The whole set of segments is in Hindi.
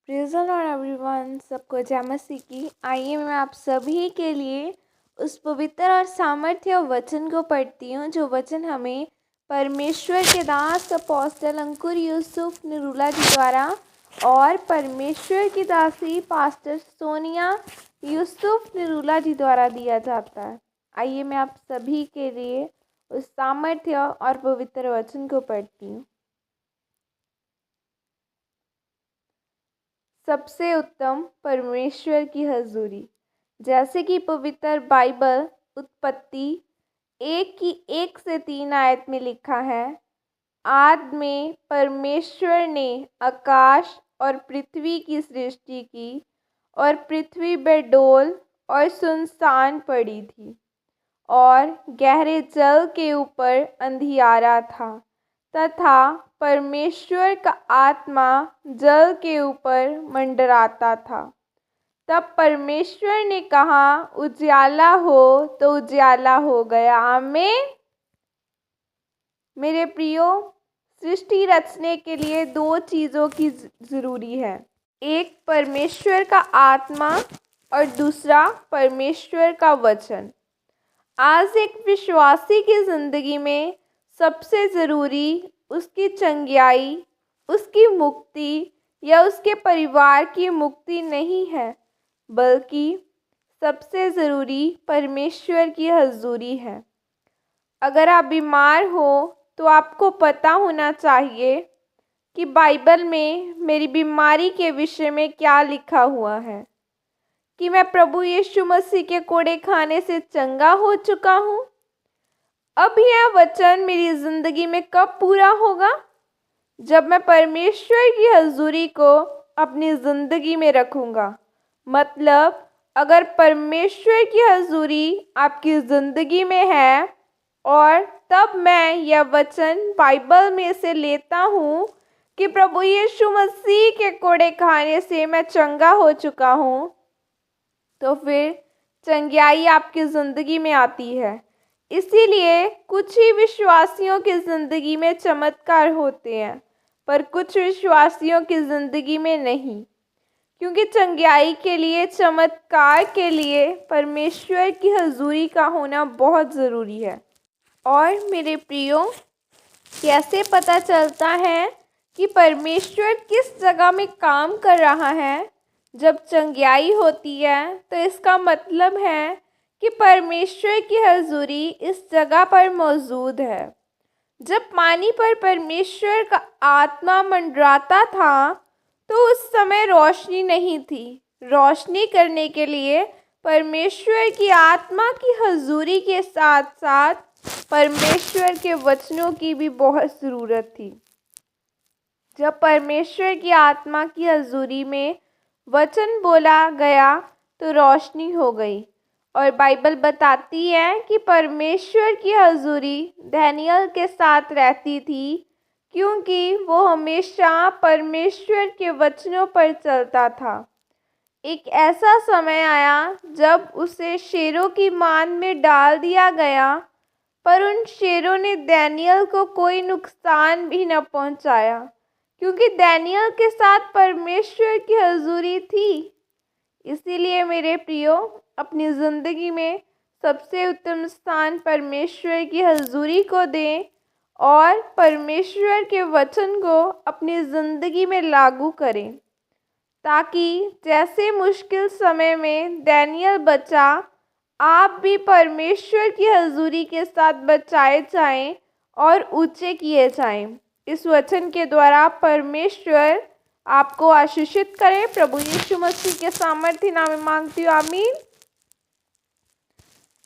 प्रेज़ द लॉर्ड एवरीवन, सबको जय मसीह की। आइए मैं आप सभी के लिए उस पवित्र और सामर्थ्य वचन को पढ़ती हूँ जो वचन हमें परमेश्वर के दास अपोस्टल अंकुर यूसुफ निरूला जी द्वारा और परमेश्वर की दासी पास्टर सोनिया यूसुफ निरूला जी द्वारा दिया जाता है। आइए मैं आप सभी के लिए उस सामर्थ्य और पवित्र वचन को पढ़ती हूँ। सबसे उत्तम परमेश्वर की हजूरी। जैसे कि पवित्र बाइबल उत्पत्ति 1 आयत में लिखा है, आदि में परमेश्वर ने आकाश और पृथ्वी की सृष्टि की और पृथ्वी बेडौल और सुनसान पड़ी थी और गहरे जल के ऊपर अंधियारा था तथा परमेश्वर का आत्मा जल के ऊपर मंडराता था। तब परमेश्वर ने कहा, उजियाला हो, तो उजियाला हो गया। आमीन। मेरे प्रियो, सृष्टि रचने के लिए दो चीज़ों की ज़रूरी है, एक परमेश्वर का आत्मा और दूसरा परमेश्वर का वचन। आज एक विश्वासी की ज़िंदगी में सबसे ज़रूरी उसकी चंगियाई, उसकी मुक्ति या उसके परिवार की मुक्ति नहीं है, बल्कि सबसे ज़रूरी परमेश्वर की हजूरी है। अगर आप बीमार हो तो आपको पता होना चाहिए कि बाइबल में मेरी बीमारी के विषय में क्या लिखा हुआ है, कि मैं प्रभु यीशु मसीह के कोड़े खाने से चंगा हो चुका हूँ। अब यह वचन मेरी ज़िंदगी में कब पूरा होगा? जब मैं परमेश्वर की हजूरी को अपनी ज़िंदगी में रखूँगा। मतलब अगर परमेश्वर की हजूरी आपकी ज़िंदगी में है और तब मैं यह वचन बाइबल में से लेता हूँ कि प्रभु यीशु मसीह के कोड़े खाने से मैं चंगा हो चुका हूँ, तो फिर चंगाई आपकी ज़िंदगी में आती है। इसीलिए कुछ ही विश्वासियों की ज़िंदगी में चमत्कार होते हैं, पर कुछ विश्वासियों की ज़िंदगी में नहीं, क्योंकि चंगाई के लिए, चमत्कार के लिए परमेश्वर की हजूरी का होना बहुत ज़रूरी है। और मेरे प्रियो, कैसे पता चलता है कि परमेश्वर किस जगह में काम कर रहा है? जब चंगाई होती है तो इसका मतलब है कि परमेश्वर की हजूरी इस जगह पर मौजूद है। जब पानी पर परमेश्वर का आत्मा मंडराता था तो उस समय रोशनी नहीं थी। रोशनी करने के लिए परमेश्वर की आत्मा की हजूरी के साथ साथ परमेश्वर के वचनों की भी बहुत ज़रूरत थी। जब परमेश्वर की आत्मा की हजूरी में वचन बोला गया तो रोशनी हो गई। और बाइबल बताती है कि परमेश्वर की हजूरी दानियल के साथ रहती थी, क्योंकि वो हमेशा परमेश्वर के वचनों पर चलता था। एक ऐसा समय आया जब उसे शेरों की मान में डाल दिया गया, पर उन शेरों ने दानियल को कोई नुकसान भी न पहुंचाया, क्योंकि दानियल के साथ परमेश्वर की हजूरी थी। इसीलिए मेरे प्रियो, अपनी ज़िंदगी में सबसे उत्तम स्थान परमेश्वर की हजूरी को दें और परमेश्वर के वचन को अपनी ज़िंदगी में लागू करें, ताकि जैसे मुश्किल समय में दानियल बचा, आप भी परमेश्वर की हजूरी के साथ बचाए जाएं और ऊंचे किए जाएं। इस वचन के द्वारा परमेश्वर आपको आशीषित करें। प्रभु यीशु मसीह के सामर्थ्य नाम में मांगती हूँ, आमीन।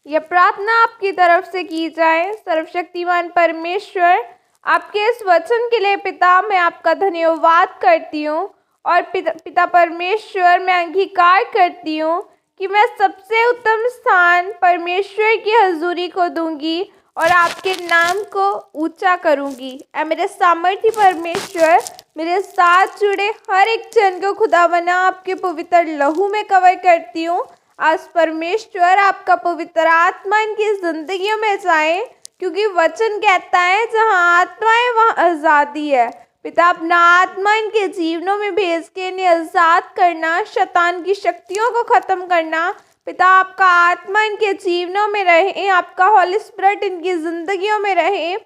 यह प्रार्थना आपकी तरफ से की जाए। सर्वशक्तिमान परमेश्वर, आपके इस वचन के लिए पिता, मैं आपका धन्यवाद करती हूँ और पिता परमेश्वर, मैं अंगीकार करती हूँ कि मैं सबसे उत्तम स्थान परमेश्वर की हजूरी को दूंगी और आपके नाम को ऊंचा करूंगी। मेरे सामर्थ्य परमेश्वर, मेरे साथ जुड़े हर एक जन को खुदावंदा आपके पवित्र लहू में कवर करती हूँ। आज परमेश्वर आपका पवित्र आत्मा इनकी जिंदगियों में जाए, क्योंकि वचन कहता है जहाँ आत्मा है वहाँ आज़ादी है। पिता अपना आत्मा इनके जीवनों में भेज के इन्हें आज़ाद करना, शैतान की शक्तियों को ख़त्म करना। पिता आपका आत्मा इनके जीवनों में रहे, आपका होली स्पिरिट इनकी ज़िंदगियों में रहे।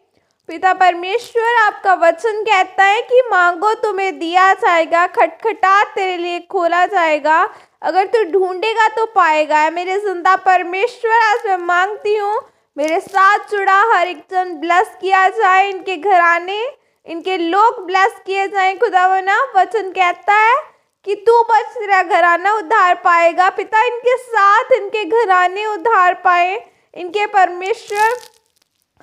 पिता परमेश्वर, आपका वचन कहता है कि मांगो तुम्हें दिया जाएगा, खटखटा तेरे लिए खोला जाएगा, अगर तू ढूंढेगा तो पाएगा। मेरे जिंदा परमेश्वर, आज मैं मांगती हूँ मेरे साथ जुड़ा हर एक जन ब्लेस किया जाए, इनके घराने, इनके लोग ब्लेस किए जाएं। खुदावना वचन कहता है कि तू बच, तेरा घराना उद्धार पाएगा। पिता इनके साथ इनके घराने उद्धार पाए, इनके परमेश्वर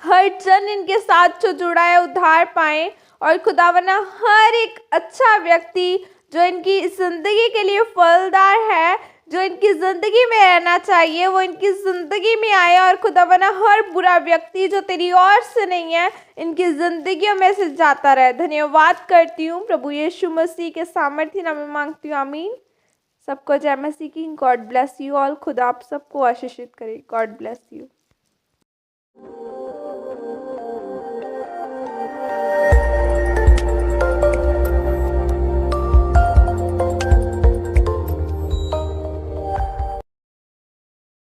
हर जन इनके साथ जो जुड़ा है उद्धार पाए। और खुदावना हर एक अच्छा व्यक्ति जो इनकी ज़िंदगी के लिए फलदार है, जो इनकी ज़िंदगी में रहना चाहिए, वो इनकी ज़िंदगी में आए। और खुदावना हर बुरा व्यक्ति जो तेरी ओर से नहीं है, इनकी ज़िंदगियों में से जाता रहे। धन्यवाद करती हूँ प्रभु यीशु मसीह के सामर्थ्य नाम में मांगती हूँ, आमीन। सबको जय मसीह की। God bless you all. खुदा आप सबको आशीषित करे। God bless you.